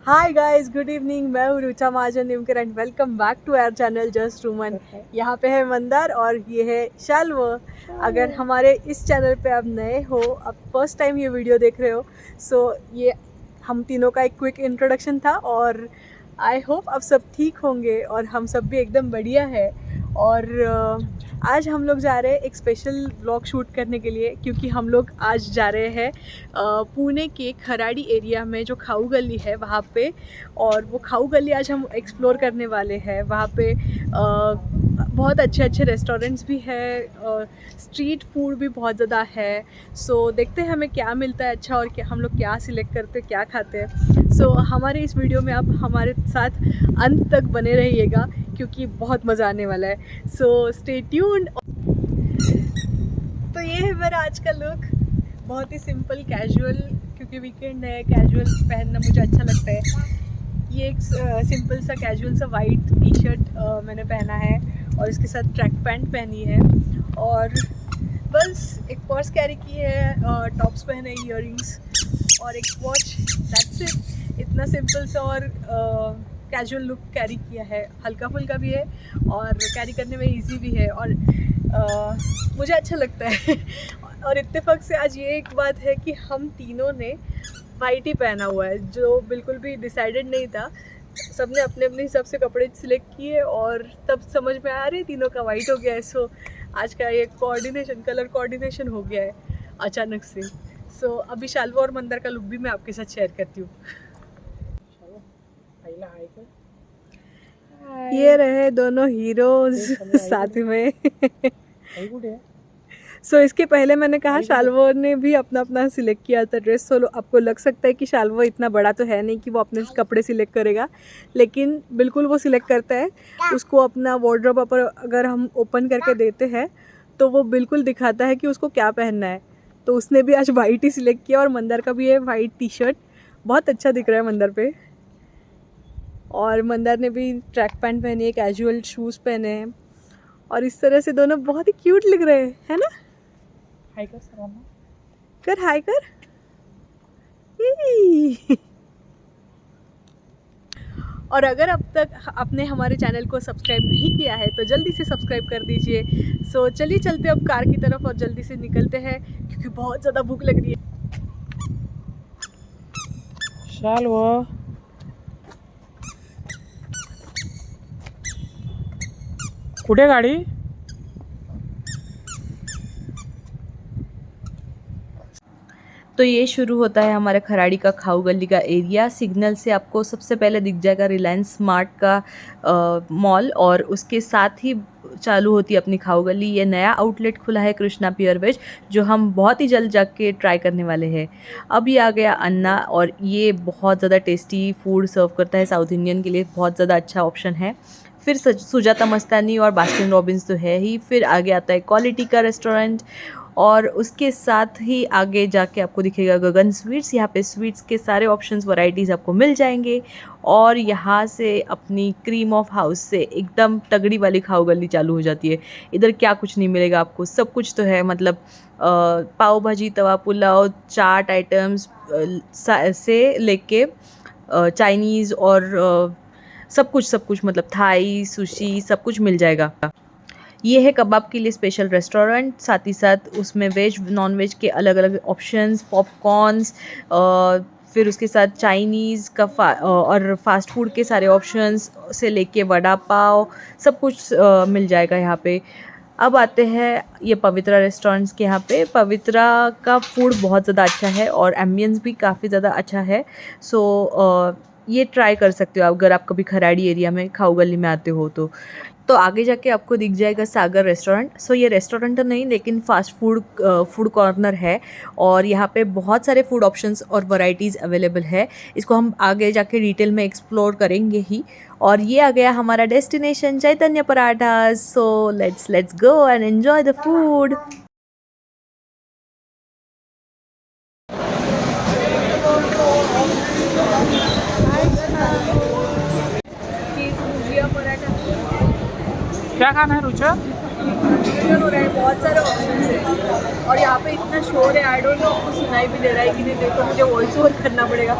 Hi guys, good evening. मैं हूँ Rucha Mahajan Nimkar and welcome back to our channel just रूमन। यहाँ पे है मंदार और ये है शाल्व। अगर हमारे इस चैनल पे आप नए हो, आप फर्स्ट टाइम ये वीडियो देख रहे हो, सो ये हम तीनों का एक क्विक इंट्रोडक्शन था और आई होप आप सब ठीक होंगे और हम सब भी एकदम बढ़िया है। और आज हम लोग जा रहे हैं एक स्पेशल व्लॉग शूट करने के लिए, क्योंकि हम लोग आज जा रहे हैं पुणे के खराड़ी एरिया में जो खाऊ गली है वहाँ पे। और वो खाऊ गली आज हम एक्सप्लोर करने वाले हैं। वहाँ पे बहुत अच्छे अच्छे रेस्टोरेंट्स भी है, स्ट्रीट फूड भी बहुत ज़्यादा है। सो देखते हैं हमें क्या मिलता है अच्छा, और क्या हम लोग क्या सिलेक्ट करते हैं, क्या खाते हैं। सो हमारे इस वीडियो में आप हमारे साथ अंत तक बने रहिएगा, क्योंकि बहुत मज़ा आने वाला है। So stay tuned. तो ये है मेरा आज का लुक, बहुत ही सिंपल कैजुअल, क्योंकि वीकेंड है, कैजुअल पहनना मुझे अच्छा लगता है। ये एक सिंपल सा कैजुअल सा वाइट टी शर्ट मैंने पहना है और इसके साथ ट्रैक पैंट पहनी है और बस एक पर्स कैरी की है, टॉप्स पहने, ईयरिंग्स और एक वॉच। That's it. इतना सिंपल सा और कैजुअल लुक कैरी किया है। हल्का फुल्का भी है और कैरी करने में इजी भी है और मुझे अच्छा लगता है। और इत्तेफाक से आज ये एक बात है कि हम तीनों ने वाइट ही पहना हुआ है, जो बिल्कुल भी डिसाइडेड नहीं था। सबने अपने अपने हिसाब से कपड़े सिलेक्ट किए और तब समझ में आ रही तीनों का वाइट हो गया है। सो आज का ये कोऑर्डिनेशन, कलर कोऑर्डिनेशन हो गया है अचानक से। सो अभी शाल्वा और मंदार का लुक भी मैं आपके साथ शेयर करती हूँ। ये रहे दोनों हीरोज साथ में। सो इसके पहले मैंने कहा शाल्वा ने भी अपना अपना सिलेक्ट किया था ड्रेस। सो आपको लग सकता है कि शाल्वा इतना बड़ा तो है नहीं कि वो अपने कपड़े सिलेक्ट करेगा, लेकिन बिल्कुल वो सिलेक्ट करता है। उसको अपना वार्डरोब पर अगर हम ओपन करके देते हैं तो वो बिल्कुल दिखाता है कि उसको क्या पहनना है। तो उसने भी आज वाइट ही सिलेक्ट किया और मंदार का भी है वाइट टी शर्ट, बहुत अच्छा दिख रहा है मंदार पे। और मंदार ने भी ट्रैक पैंट पहनी है, कैजुअल शूज़ पहने हैं और इस तरह से दोनों बहुत ही क्यूट लग रहे हैं, है ना? हाय कर सराना, कर हाय कर। और अगर अब तक आपने हमारे चैनल को सब्सक्राइब नहीं किया है तो जल्दी से सब्सक्राइब कर दीजिए। सो चलिए चलते अब कार की तरफ और जल्दी से निकलते हैं, क्योंकि बहुत ज़्यादा भूख लग रही है। शाल्वा कुठे गाड़ी? तो ये शुरू होता है हमारे खराड़ी का खाऊ गली का एरिया। सिग्नल से आपको सबसे पहले दिख जाएगा रिलायंस स्मार्ट का मॉल और उसके साथ ही चालू होती है अपनी खाऊ गली। ये नया आउटलेट खुला है कृष्णा प्योर वेज, जो हम बहुत ही जल्द जाके ट्राई करने वाले हैं। अब ये आ गया अन्ना और ये बहुत ज़्यादा टेस्टी फूड सर्व करता है। साउथ इंडियन के लिए बहुत ज़्यादा अच्छा ऑप्शन है। फिर सुजाता मस्तानी और बास्किन रॉबिन्स तो है ही। फिर आगे आता है क्वालिटी का रेस्टोरेंट और उसके साथ ही आगे जाके आपको दिखेगा गगन स्वीट्स। यहाँ पे स्वीट्स के सारे ऑप्शंस, वैरायटीज़ आपको मिल जाएंगे। और यहाँ से अपनी क्रीम ऑफ हाउस से एकदम तगड़ी वाली खाऊ गली चालू हो जाती है। इधर क्या कुछ नहीं मिलेगा आपको, सब कुछ तो है। मतलब पाव भाजी, तवा पुलाव, चाट आइटम्स से लेके चाइनीज़ और सब कुछ मतलब थाई, सुशी, सब कुछ मिल जाएगा। ये है कबाब के लिए स्पेशल रेस्टोरेंट, साथ ही साथ उसमें वेज नॉन वेज के अलग अलग ऑप्शंस, पॉपकॉर्न्स, फिर उसके साथ चाइनीज़ का और फास्ट फूड के सारे ऑप्शंस से लेके वड़ा पाव, सब कुछ मिल जाएगा यहाँ पे। अब आते हैं ये पवित्रा रेस्टोरेंट्स के। यहाँ पे पवित्रा का फूड बहुत ज़्यादा अच्छा है और एम्बियंस भी काफ़ी ज़्यादा अच्छा है। सो ये ट्राई कर सकते हो आप अगर आप कभी खराड़ी एरिया में खाऊ गली में आते हो तो आगे जाके आपको दिख जाएगा सागर रेस्टोरेंट। सो ये रेस्टोरेंट तो नहीं, लेकिन फास्ट फूड कॉर्नर है और यहाँ पे बहुत सारे फूड ऑप्शंस और वैरायटीज़ अवेलेबल है। इसको हम आगे जाके डिटेल में एक्सप्लोर करेंगे ही। और ये आ गया हमारा destination Chaitanya parathas. So let's go and enjoy the food. क्या खाना है रुचा? बहुत सारे ऑप्शन है और यहाँ पे इतना शोर है, आई डोंट नो आपको सुनाई भी दे रहा है कि नहीं। देखो मुझे वॉइस ओवर करना पड़ेगा।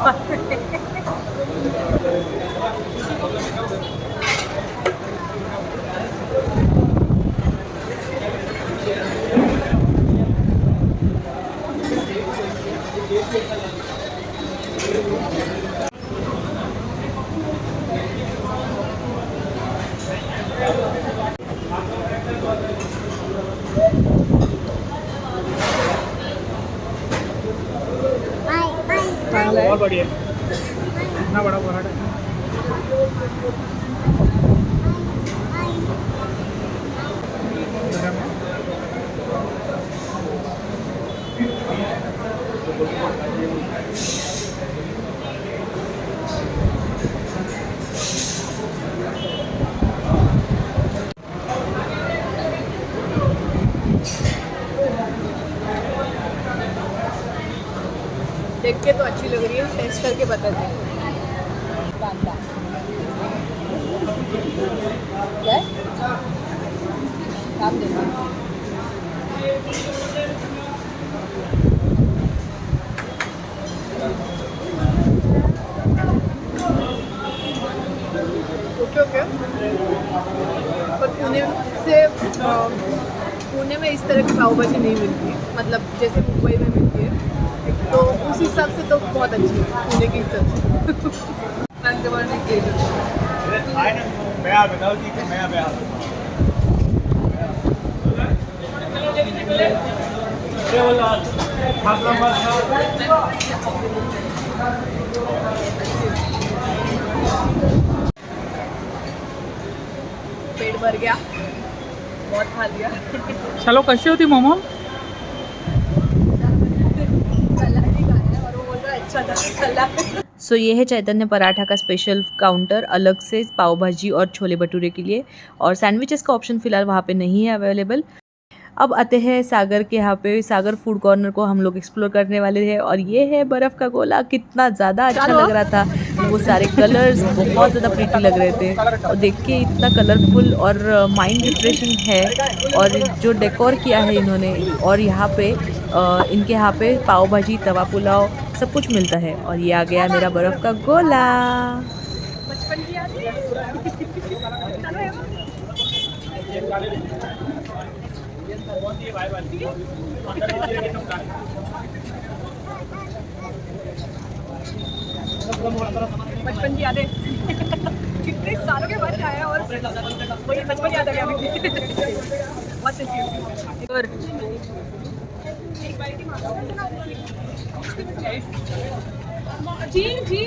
बढ़िया इतना बड़ा पराठा देख के तो अच्छी लग रही है, टेस्ट करके बताते हैं। कांदा क्या काम देखो। ओके ओके, पर पुणे में इस तरह की पाव भाजी नहीं मिलती, मतलब जैसे मुंबई में मिलती है, तो उस हिसाब से तो बहुत अच्छी है पुणे के हिसाब से। पेट भर गया, बहुत खा लिया। चलो कशी होती मोमो सलाद ही खाया है और वो बोल रहा है अच्छा था सलाद। सो ये है चैतन्य पराठा का स्पेशल काउंटर अलग से पाव भाजी और छोले भटूरे के लिए, और सैंडविचेस का ऑप्शन फ़िलहाल वहाँ पे नहीं है अवेलेबल। अब आते हैं सागर के, यहाँ पे सागर फूड कॉर्नर को हम लोग एक्सप्लोर करने वाले हैं, और ये है बर्फ़ का गोला। कितना ज़्यादा अच्छा लग रहा था, वो सारे कलर्स बहुत ज़्यादा प्रीटी लग रहे थे, और देख के इतना कलरफुल और माइंड रिफ्रेशिंग है। और जो डेकोर किया है इन्होंने, और यहाँ पे इनके यहाँ पे पाव भाजी, तवा पुलाव सब कुछ मिलता है। और ये आ गया मेरा बर्फ़ का गोला। बचपन की याद है। बचपन की यादें कितने सालों के बाद आया, और वही बचपन याद आ गया अभी। बहुत टेस्टी और जी जी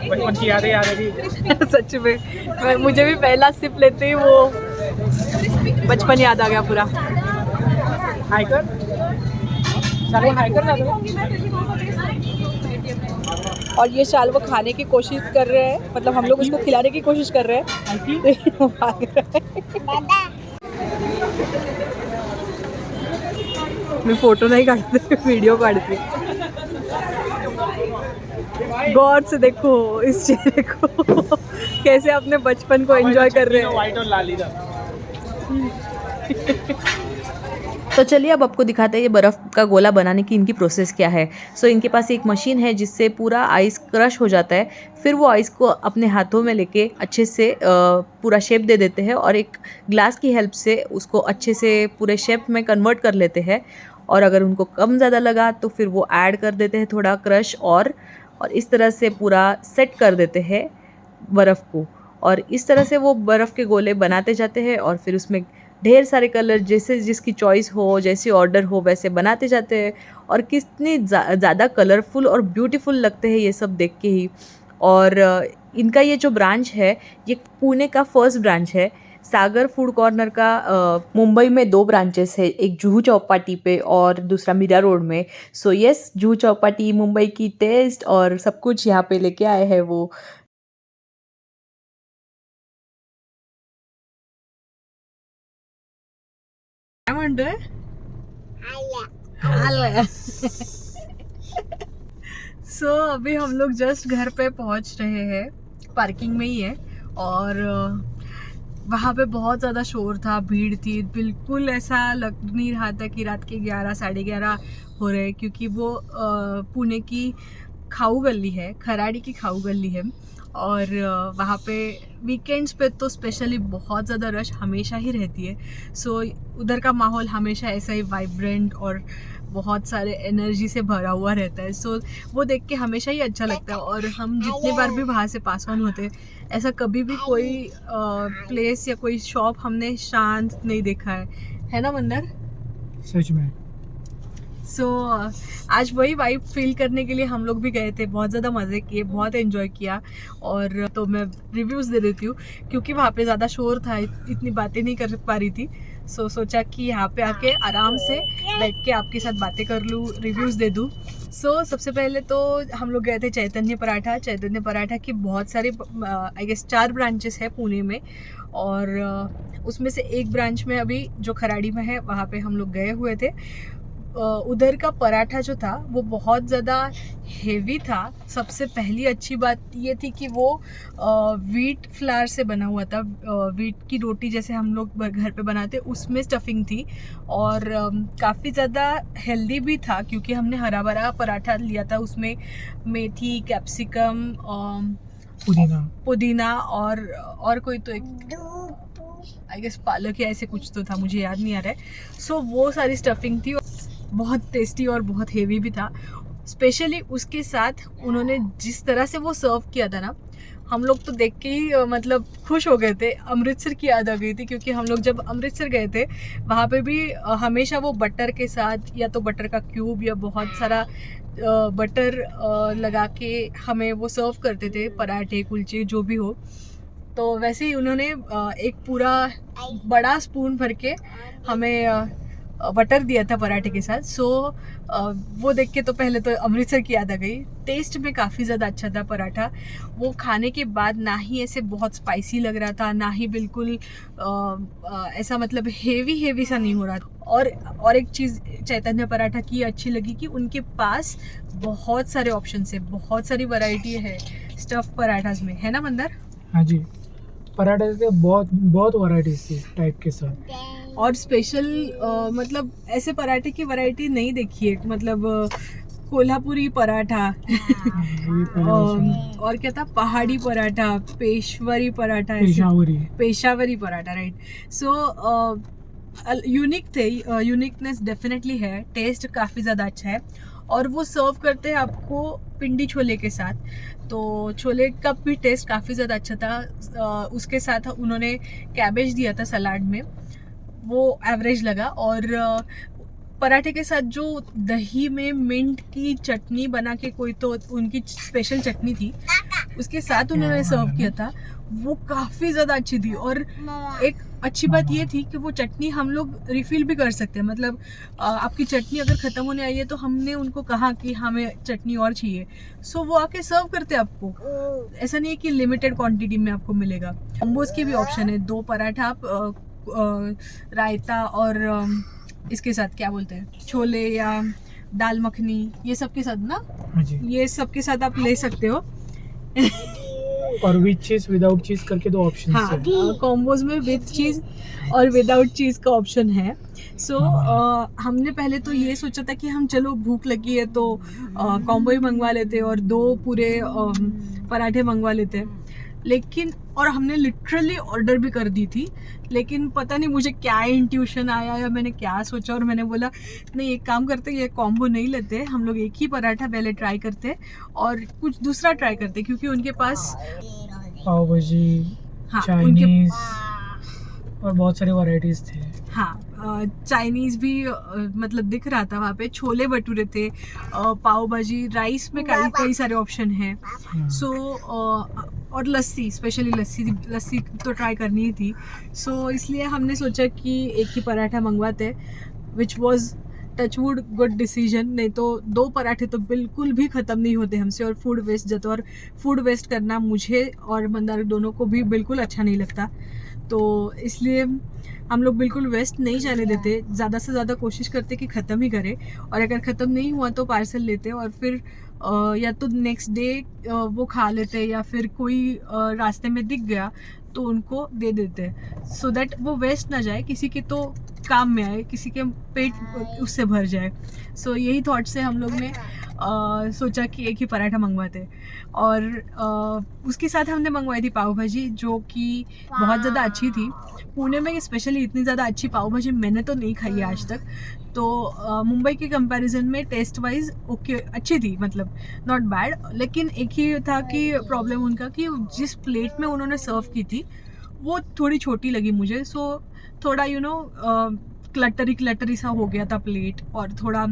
बचपन की यादें याद है। सच में मुझे भी पहला सिप लेते ही वो बचपन याद आ गया पूरा। हाइकर चलो हाइकर ना दो। और ये शाल वो खाने की कोशिश कर रहे हैं, मतलब हम लोग उसको खिलाने की कोशिश कर रहे हैं, लेकिन वो भाग रहा है। मैं फोटो नहीं काटती, वीडियो काटती हूँ। गौर से देखो इस चेहरे को, कैसे अपने बचपन को एंजॉय कर रहे हैं। व्हाइट और लाल इधर। तो चलिए अब आपको दिखाते हैं ये बर्फ़ का गोला बनाने की इनकी प्रोसेस क्या है। सो इनके पास एक मशीन है जिससे पूरा आइस क्रश हो जाता है, फिर वो आइस को अपने हाथों में लेके अच्छे से पूरा शेप दे देते हैं, और एक ग्लास की हेल्प से उसको अच्छे से पूरे शेप में कन्वर्ट कर लेते हैं। और अगर उनको कम ज़्यादा लगा तो फिर वो ऐड कर देते हैं थोड़ा क्रश, और इस तरह से पूरा सेट कर देते हैं बर्फ़ को। और इस तरह से वो बर्फ़ के गोले बनाते जाते हैं, और फिर उसमें ढेर सारे कलर जैसे जिसकी चॉइस हो, जैसे ऑर्डर हो वैसे बनाते जाते हैं। और कितनी ज़्यादा कलरफुल और ब्यूटीफुल लगते हैं ये सब देख के ही। और इनका ये जो ब्रांच है ये पुणे का फर्स्ट ब्रांच है। सागर फूड कॉर्नर का मुंबई में 2 ब्रांचेस है, एक जुहू चौपाटी पे और दूसरा मीरा रोड में। सो यस, जुहू चौपाटी मुंबई की टेस्ट और सब कुछ यहाँ पे लेके आए हैं वो। काय म्हणतोय? सो अभी हम लोग जस्ट घर पे पहुंच रहे हैं, पार्किंग में ही है, और वहाँ पे बहुत ज़्यादा शोर था, भीड़ थी, बिल्कुल ऐसा लग नहीं रहा था कि रात के 11 साढ़े 11 हो रहे, क्योंकि वो पुणे की खाऊ गली है, खराड़ी की खाऊ गली है। और वहाँ पे वीकेंड्स पे तो स्पेशली बहुत ज़्यादा रश हमेशा ही रहती है। सो उधर का माहौल हमेशा ऐसा ही वाइब्रेंट और बहुत सारे एनर्जी से भरा हुआ रहता है। सो वो देख के हमेशा ही अच्छा लगता है। और हम जितने बार भी वहाँ से पास ऑन होते हैं, ऐसा कभी भी कोई प्लेस या कोई शॉप हमने शांत नहीं देखा है ना मंदर? सच में सो आज वही वाइब फील करने के लिए हम लोग भी गए थे, बहुत ज़्यादा मज़े किए, बहुत एंजॉय किया। और तो मैं रिव्यूज़ दे देती हूँ क्योंकि वहाँ पे ज़्यादा शोर था, इतनी बातें नहीं कर पा रही थी। सो सोचा कि यहाँ पे आके आराम से बैठ के आपके साथ बातें कर लूँ, रिव्यूज़ दे दूँ। सो सबसे पहले तो हम लोग गए थे चैतन्य पराठा। चैतन्य पराठा की बहुत सारी आई गेस 4 ब्रांचेस है पुणे में, और उसमें से एक ब्रांच में अभी जो खराड़ी में है वहाँ पे हम लोग गए हुए थे। उधर का पराठा जो था वो बहुत ज़्यादा हेवी था। सबसे पहली अच्छी बात ये थी कि वो वीट फ्लावर से बना हुआ था। वीट की रोटी जैसे हम लोग घर पे बनाते उसमें स्टफिंग थी, और काफ़ी ज़्यादा हेल्दी भी था क्योंकि हमने हरा भरा पराठा लिया था। उसमें मेथी, कैप्सिकम, पुदीना और कोई तो एक आई गेस पालक या ऐसे कुछ तो था, मुझे याद नहीं आ रहा है। सो वो सारी स्टफिंग थी, बहुत टेस्टी और बहुत हेवी भी था। स्पेशली उसके साथ उन्होंने जिस तरह से वो सर्व किया था ना, हम लोग तो देख के ही मतलब खुश हो गए थे। अमृतसर की याद आ गई थी क्योंकि हम लोग जब अमृतसर गए थे वहाँ पे भी हमेशा वो बटर के साथ या तो बटर का क्यूब या बहुत सारा बटर लगा के हमें वो सर्व करते थे, पराठे, कुलचे, जो भी हो। तो वैसे ही उन्होंने एक पूरा बड़ा स्पून भर के हमें बटर दिया था पराठे के साथ। सो वो देख के तो पहले तो अमृतसर की याद आ गई। टेस्ट में काफ़ी ज़्यादा अच्छा था पराठा। वो खाने के बाद ना ही ऐसे बहुत स्पाइसी लग रहा था, ना ही बिल्कुल ऐसा मतलब हेवी सा नहीं हो रहा था। और एक चीज़ चैतन्य पराठा की अच्छी लगी कि उनके पास बहुत सारे ऑप्शन है, बहुत सारी वैरायटी है स्टफ पराठास में, है ना मंदर? हाँ जी, पराठे के बहुत वैराइटीज थी टाइप के साथ। और स्पेशल मतलब ऐसे पराठे की वैरायटी नहीं देखी है, मतलब कोल्हापुरी पराठा और क्या था, पहाड़ी paratha, Peshawari paratha, Peshawari paratha, right. So unique थे, यूनिकनेस डेफिनेटली है। टेस्ट काफ़ी ज़्यादा अच्छा है, और वो सर्व करते हैं आपको पिंडी छोले के साथ। तो छोले का भी टेस्ट काफ़ी ज़्यादा अच्छा था। उसके साथ उन्होंने कैबेज दिया था सलाद में, वो एवरेज लगा। और पराठे के साथ जो दही में मिंट की चटनी बना के, कोई तो उनकी स्पेशल चटनी थी, उसके साथ उन्होंने सर्व किया था, वो काफ़ी ज़्यादा अच्छी थी। और एक अच्छी बात ये थी कि वो चटनी हम लोग रिफ़िल भी कर सकते हैं। मतलब आपकी चटनी अगर ख़त्म होने आई है तो हमने उनको कहा कि हमें चटनी और चाहिए, सो वो आके सर्व करते हैं आपको। ऐसा नहीं है कि लिमिटेड क्वांटिटी में आपको मिलेगा। कॉम्बोज की भी ऑप्शन है, 2 पराठा आप रायता और इसके साथ क्या बोलते हैं, छोले या दाल मखनी, ये सब के साथ ना, ये सब के साथ आप ले सकते हो। और विद चीज विदाउट चीज करके 2 ऑप्शन हाँ, कॉम्बोज में विद चीज़ और विदाउट चीज़ का ऑप्शन है। सो हमने पहले तो ये सोचा था कि हम चलो भूख लगी है तो कॉम्बो ही मंगवा लेते और 2 पूरे पराठे मंगवा लेते, लेकिन और हमने लिटरली ऑर्डर भी कर दी थी। लेकिन पता नहीं मुझे क्या इंट्यूशन आया या मैंने क्या सोचा, और मैंने बोला नहीं, एक काम करते, ये कॉम्बो नहीं लेते, हम लोग एक ही पराठा पहले ट्राई करते और कुछ दूसरा ट्राई करते, क्योंकि उनके पास पाव भाजी, हाँ, चाइनीज और बहुत सारे वैरायटीज थे। हाँ, चाइनीज़ भी मतलब दिख रहा था वहाँ पे, छोले भटूरे थे, पाव भाजी, राइस में कई सारे ऑप्शन हैं। सो और लस्सी, स्पेशली लस्सी तो ट्राई करनी ही थी। सो इसलिए हमने सोचा कि एक ही पराठा मंगवाते, which was touchwood good decision. नहीं तो 2 पराठे तो बिल्कुल भी ख़त्म नहीं होते हमसे, और फूड वेस्ट जाता, और फूड वेस्ट करना मुझे और मंदार दोनों को भी बिल्कुल अच्छा नहीं लगता। तो इसलिए हम लोग बिल्कुल वेस्ट नहीं जाने देते, ज़्यादा से ज़्यादा कोशिश करते कि ख़त्म ही करें, और अगर ख़त्म नहीं हुआ तो पार्सल लेते, और फिर या तो नेक्स्ट डे वो खा लेते, या फिर कोई रास्ते में दिख गया तो उनको दे देते, सो दैट वो वेस्ट ना जाए, किसी के तो काम में आए, किसी के पेट उससे भर जाए। सो यही थॉट से हम लोग ने सोचा कि एक ही पराठा मंगवाते। और उसके साथ हमने मंगवाई थी पाव भाजी, जो कि बहुत ज़्यादा अच्छी थी। पुणे में स्पेशली इतनी ज़्यादा अच्छी पाव भाजी मैंने तो नहीं खाई है आज तक। तो मुंबई के कंपैरिजन में टेस्ट वाइज ओके, अच्छी थी, मतलब नॉट बैड। लेकिन एक ही था कि प्रॉब्लम उनका कि जिस प्लेट में उन्होंने सर्व की थी वो थोड़ी छोटी लगी मुझे। सो थोड़ा क्लटरी सा हो गया था प्लेट, और थोड़ा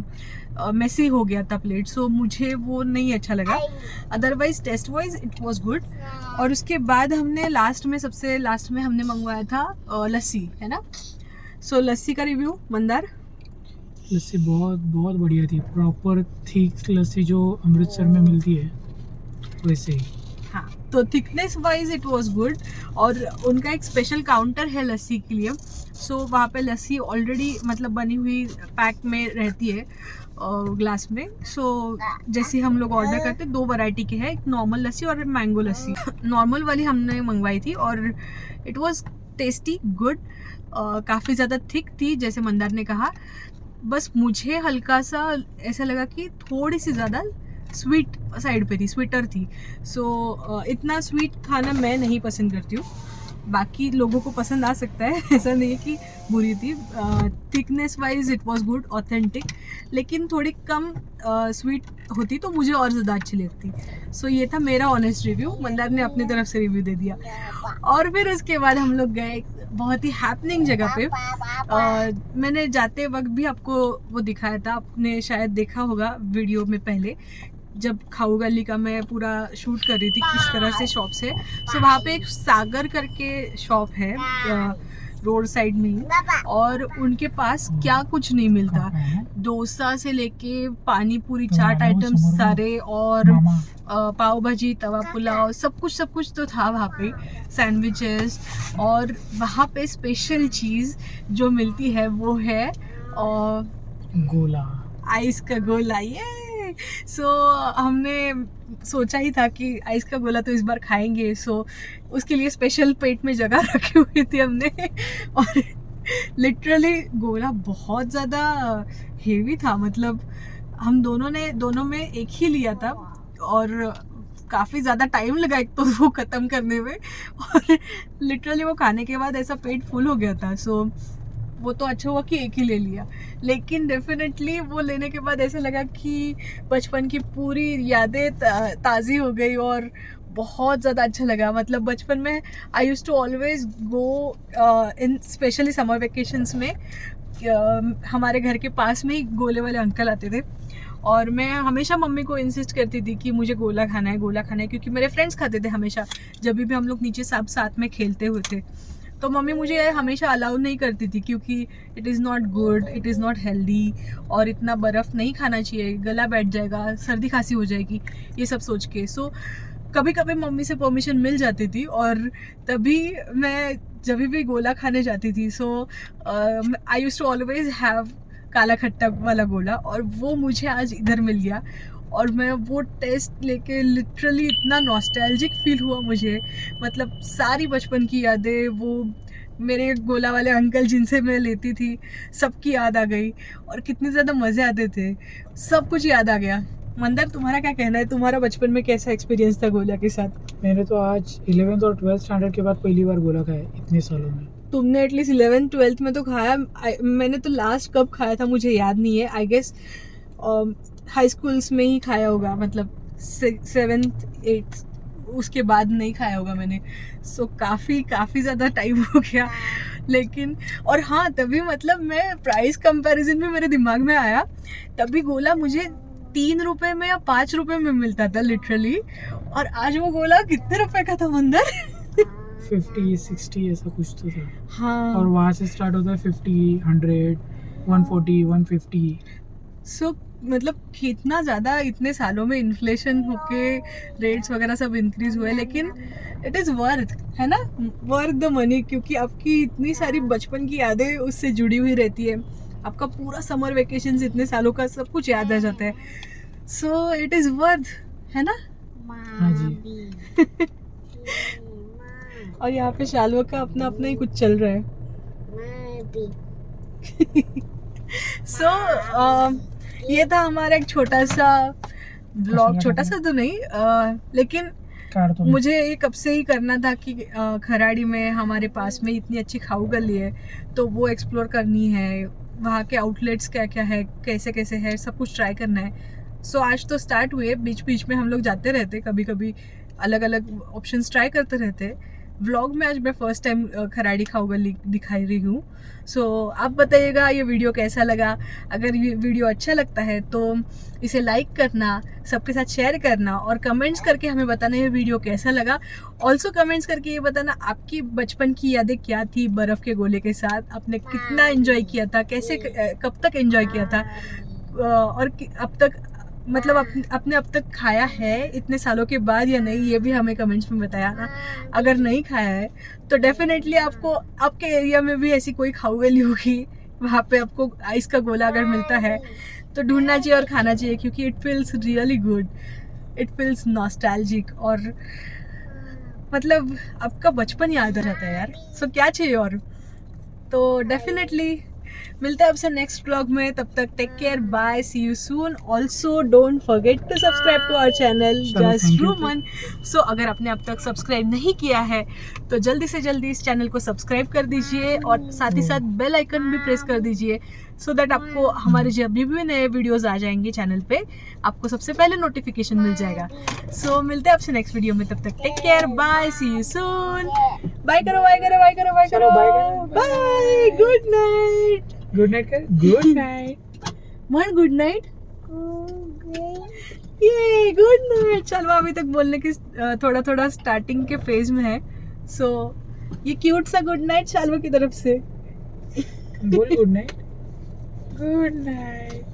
मेसी हो गया था प्लेट, सो मुझे वो नहीं अच्छा लगा। Otherwise taste wise it was good. और उसके बाद हमने सबसे लास्ट में हमने मंगवाया था लस्सी, है ना। सो लस्सी का रिव्यू मंदार। लस्सी बहुत बहुत बढ़िया थी, प्रॉपर थिक लस्सी जो अमृतसर में मिलती है वैसे ही। हाँ, तो thickness wise it was good. और उनका एक स्पेशल काउंटर है लस्सी के लिए, सो वहाँ पे लस्सी ऑलरेडी मतलब बनी हुई पैक में रहती है ग्लास में। सो जैसे हम लोग ऑर्डर करते 2 वैरायटी के हैं, एक नॉर्मल लस्सी और मैंगो लस्सी। नॉर्मल वाली हमने मंगवाई थी और इट वाज टेस्टी गुड। काफ़ी ज़्यादा थिक थी जैसे मंदार ने कहा। बस मुझे हल्का सा ऐसा लगा कि थोड़ी सी ज़्यादा स्वीट साइड पे थी, स्वीटर थी। सो इतना स्वीट खाना मैं नहीं पसंद करती हूँ, बाकी लोगों को पसंद आ सकता है, ऐसा नहीं है कि बुरी थी। Thickness wise it was good, authentic, लेकिन थोड़ी कम स्वीट होती तो मुझे और ज़्यादा अच्छी लगती। सो ये था मेरा ऑनेस्ट रिव्यू। मंदार ने अपनी तरफ से रिव्यू दे दिया। और फिर उसके बाद हम लोग गए बहुत ही हैपनिंग जगह पे। मैंने जाते वक्त भी आपको वो दिखाया था, आपने शायद देखा होगा वीडियो में पहले, जब खाऊ गली का मैं पूरा शूट कर रही थी किस तरह से शॉप से। सो वहाँ पे एक सागर करके शॉप है रोड साइड में ही, और उनके पास क्या कुछ नहीं मिलता। डोसा से लेके पानी पूरी, चाट आइटम्स सारे, और पाव भाजी, तवा पुलाव, सब कुछ तो था वहाँ पे, सैंडविचेस। और वहाँ पे स्पेशल चीज़ जो मिलती है वो है गोला, आइस का गोला। ये सो हमने सोचा ही था कि आइस का गोला तो इस बार खाएंगे। सो उसके लिए स्पेशल पेट में जगह रखी हुई थी हमने। और लिटरली गोला बहुत ज़्यादा हेवी था, मतलब हम दोनों में एक ही लिया था और काफ़ी ज़्यादा टाइम लगा एक तो वो ख़त्म करने में, और लिटरली वो खाने के बाद ऐसा पेट फुल हो गया था। सो वो तो अच्छा हुआ कि एक ही ले लिया, लेकिन डेफिनेटली वो लेने के बाद ऐसा लगा कि बचपन की पूरी यादें ताज़ी हो गई और बहुत ज़्यादा अच्छा लगा। मतलब बचपन में I use to always go in specially summer vacations में, हमारे घर के पास में ही गोले वाले अंकल आते थे, और मैं हमेशा मम्मी को इंसिस्ट करती थी कि मुझे गोला खाना है, क्योंकि मेरे फ्रेंड्स खाते थे हमेशा, जब भी हम लोग नीचे सब साथ में खेलते हुए थे। तो मम्मी मुझे हमेशा अलाउ नहीं करती थी, क्योंकि it is not good, it is not healthy, और इतना बर्फ़ नहीं खाना चाहिए, गला बैठ जाएगा, सर्दी खांसी हो जाएगी, ये सब सोच के। सो कभी कभी मम्मी से परमिशन मिल जाती थी, और तभी मैं जब भी गोला खाने जाती थी, so I used to always have काला खट्टा वाला गोला, और वो मुझे आज इधर मिल गया। और मैं वो टेस्ट लेके लिटरली इतना नॉस्टैल्जिक फील हुआ मुझे, मतलब सारी बचपन की यादें, वो मेरे गोला वाले अंकल जिनसे मैं लेती थी, सबकी याद आ गई, और कितने ज़्यादा मज़े आते थे, सब कुछ याद आ गया। मंदर, तुम्हारा क्या कहना है? तुम्हारा बचपन में कैसा एक्सपीरियंस था गोला के साथ? मैंने तो आज 11th और 12th स्टैंडर्ड के बाद पहली बार गोला खाया इतने सालों में। तुमने एटलीस्ट 11th 12th में तो खाया। मैंने तो लास्ट कब खाया था मुझे याद नहीं है, आई गेस हाई स्कूल्स में ही खाया होगा, मतलब 7th 8th, उसके बाद नहीं खाया होगा मैंने। सो काफ़ी ज़्यादा टाइम हो गया। लेकिन और हाँ, तभी मतलब मैं प्राइस कंपैरिजन में मेरे दिमाग में आया, तभी गोला मुझे 3 रुपए में या 5 रुपए में मिलता था लिटरली, और आज वो गोला कितने रुपए का था मंदर? 50-60 ऐसा कुछ तो था। हाँ, और वहाँ से स्टार्ट होता है 50, 100, 140, 150। सो मतलब कितना ज़्यादा इतने सालों में इन्फ्लेशन होके रेट्स वगैरह सब इंक्रीज हुए, लेकिन इट इज़ वर्थ, है ना, वर्थ द मनी, क्योंकि आपकी इतनी सारी बचपन की यादें उससे जुड़ी हुई रहती है, आपका पूरा समर वेकेशन इतने सालों का सब कुछ याद आ जाता है। सो इट इज़ वर्थ, है ना। हाँ जी। और यहाँ पे शालवा का अपना अपना ही कुछ चल रहा है। सो ये था हमारा एक छोटा सा ब्लॉग, छोटा सा तो नहीं, लेकिन मुझे ये कब से ही करना था कि खराड़ी में हमारे पास में इतनी अच्छी खाऊ गली है, तो वो एक्सप्लोर करनी है, वहाँ के आउटलेट्स क्या क्या है, कैसे कैसे है, सब कुछ ट्राई करना है। सो आज तो स्टार्ट हुए, बीच बीच में हम लोग जाते रहते, कभी कभी अलग अलग ऑप्शंस ट्राई करते रहते। व्लॉग में आज मैं फर्स्ट टाइम खराड़ी खाऊ गली दिखाई रही हूँ। सो आप बताइएगा ये वीडियो कैसा लगा। अगर ये वीडियो अच्छा लगता है तो इसे लाइक करना, सबके साथ शेयर करना और कमेंट्स करके हमें बताना ये वीडियो कैसा लगा। ऑल्सो कमेंट्स करके ये बताना आपकी बचपन की यादें क्या थी बर्फ़ के गोले के साथ, आपने कितना एंजॉय किया था, कैसे कब तक एंजॉय किया था, और अब तक मतलब आपने अब तक खाया है इतने सालों के बाद या नहीं, ये भी हमें कमेंट्स में बताया ना। अगर नहीं खाया है तो डेफिनेटली आपको आपके एरिया में भी ऐसी कोई खाऊ गली होगी, वहाँ पे आपको आइस का गोला अगर मिलता है तो ढूंढना चाहिए और खाना चाहिए, क्योंकि it feels really good, it feels nostalgic और मतलब आपका बचपन याद आ जाता है यार। सो क्या चाहिए और। तो डेफिनेटली मिलते हैं आपसे नेक्स्ट व्लॉग में, तब तक take care, bye, see you soon. Also don't forget to subscribe to our channel चलो, just thank you. Ruman. So अगर आपने अब तक सब्सक्राइब नहीं किया है तो जल्दी से जल्दी इस चैनल को सब्सक्राइब कर दीजिए और साथ ही साथ बेल आइकन भी प्रेस कर दीजिए, सो दैट आपको हमारे जब भी नए वीडियोस आ जाएंगे चैनल पे आपको सबसे पहले नोटिफिकेशन मिल जाएगा। सो मिलते हैं आपसे नेक्स्ट वीडियो में, तब तक take care, bye, see you soon. Bye करो, बाय करो, बाय करो, बाय चलो, करो, bye करो। Bye, good night. Good night कर, गुड नाइट। मान गुड नाइट, ये गुड नाइट। चलो अभी तक बोलने की थोड़ा थोड़ा स्टार्टिंग के फेज में है। सो ये क्यूट सा गुड नाइट शालवा की तरफ से। बोल गुड नाइट। Good night.